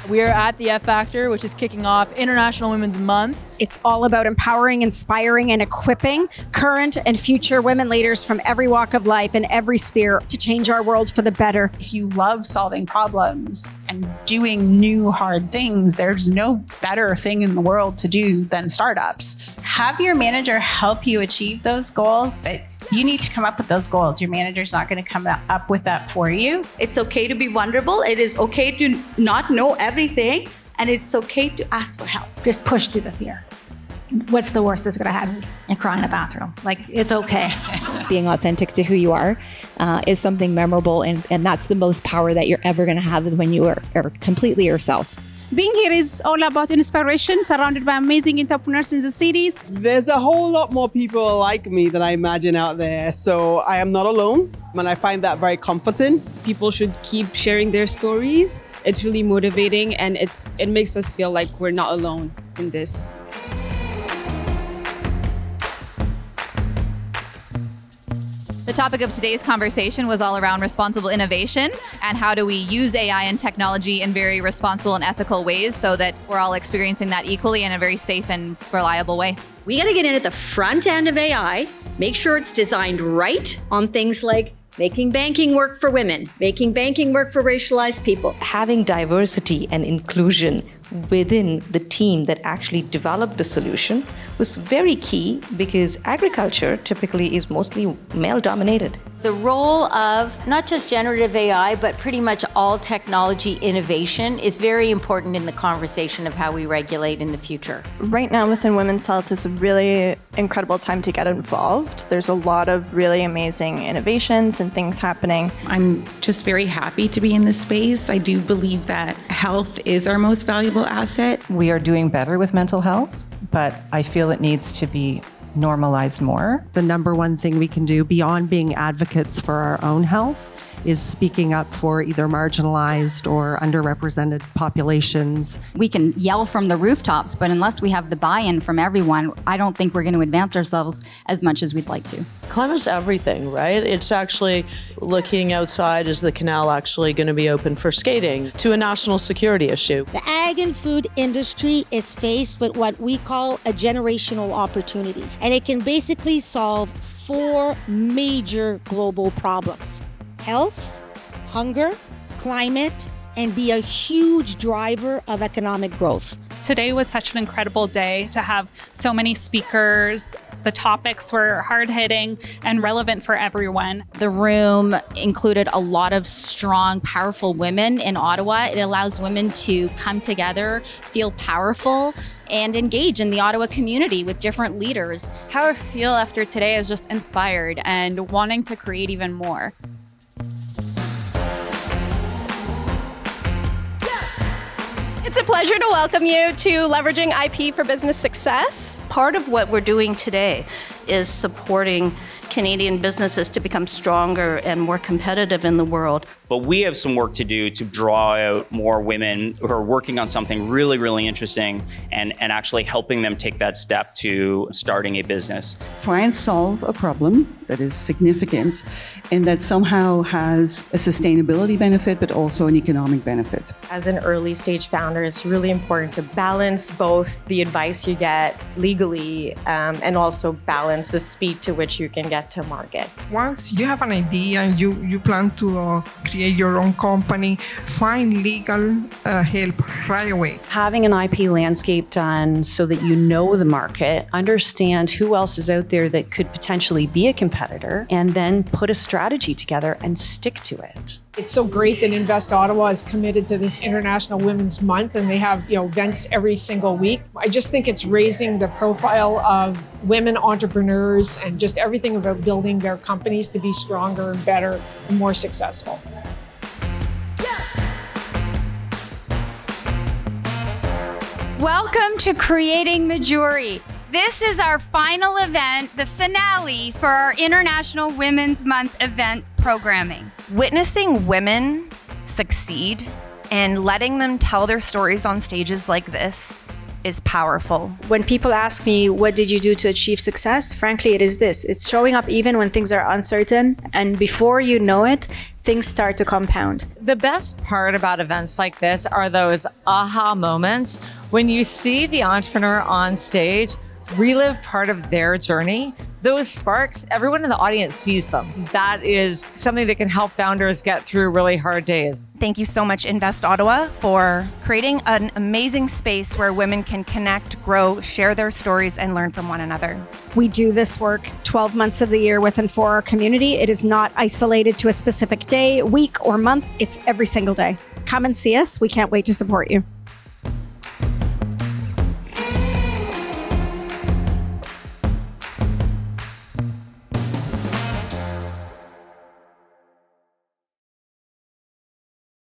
We're at the F Factor, which is kicking off International Women's Month. It's all about empowering, inspiring, and equipping current and future women leaders from every walk of life and every sphere to change our world for the better. If you love solving problems and doing new hard things, there's no better thing in the world to do than startups. Have your manager help you achieve those goals, but you need to come up with those goals. Your manager's not going to come up with that for you. It's okay to be vulnerable. It is okay to not know everything. And it's okay to ask for help. Just push through the fear. What's the worst that's going to happen? You cry in a bathroom. Like, it's okay. Being authentic to who you are is something memorable. And that's the most power that you're ever going to have, is when you are completely yourself. Being here is all about inspiration, surrounded by amazing entrepreneurs in the cities. There's a whole lot more people like me than I imagine out there, so I am not alone, and I find that very comforting. People should keep sharing their stories. It's really motivating, and it makes us feel like we're not alone in this. The topic of today's conversation was all around responsible innovation and how do we use AI and technology in very responsible and ethical ways so that we're all experiencing that equally in a very safe and reliable way. We got to get in at the front end of AI, make sure it's designed right on things like making banking work for women, making banking work for racialized people. Having diversity and inclusion within the team that actually developed the solution was very key, because agriculture typically is mostly male dominated. The role of not just generative AI, but pretty much all technology innovation is very important in the conversation of how we regulate in the future. Right now within women's health is a really incredible time to get involved. There's a lot of really amazing innovations and things happening. I'm just very happy to be in this space. I do believe that health is our most valuable asset. We are doing better with mental health, but I feel it needs to be normalized more. The number one thing we can do beyond being advocates for our own health is speaking up for either marginalized or underrepresented populations. We can yell from the rooftops, but unless we have the buy-in from everyone, I don't think we're going to advance ourselves as much as we'd like to. Climate's everything, right? It's actually looking outside, is the canal actually going to be open for skating, to a national security issue. The ag and food industry is faced with what we call a generational opportunity, and it can basically solve 4 major global problems: health, hunger, climate, and be a huge driver of economic growth. Today was such an incredible day to have so many speakers. The topics were hard-hitting and relevant for everyone. The room included a lot of strong, powerful women in Ottawa. It allows women to come together, feel powerful, and engage in the Ottawa community with different leaders. How I feel after today is just inspired and wanting to create even more. It's a pleasure to welcome you to Leveraging IP for Business Success. Part of what we're doing today is supporting Canadian businesses to become stronger and more competitive in the world. But we have some work to do to draw out more women who are working on something really, really interesting and actually helping them take that step to starting a business. Try and solve a problem that is significant and that somehow has a sustainability benefit, but also an economic benefit. As an early stage founder, it's really important to balance both the advice you get legally and also balance the speed to which you can get to market. Once you have an idea and you plan to create your own company, find legal help right away. Having an IP landscape done so that you know the market, understand who else is out there that could potentially be a competitor, and then put a strategy together and stick to it. It's so great that Invest Ottawa is committed to this International Women's Month, and they have events every single week. I just think it's raising the profile of women entrepreneurs and just everything about building their companies to be stronger and better and more successful. Welcome to Creating the Jury. This is our final event, the finale for our International Women's Month event programming. Witnessing women succeed and letting them tell their stories on stages like this is powerful. When people ask me, what did you do to achieve success? Frankly, it is this. It's showing up even when things are uncertain. And before you know it, things start to compound. The best part about events like this are those aha moments when you see the entrepreneur on stage relive part of their journey. Those sparks, everyone in the audience sees them. That is something that can help founders get through really hard days. Thank you so much, Invest Ottawa, for creating an amazing space where women can connect, grow, share their stories, and learn from one another. We do this work 12 months of the year with and for our community. It is not isolated to a specific day, week, or month. It's every single day. Come and see us. We can't wait to support you.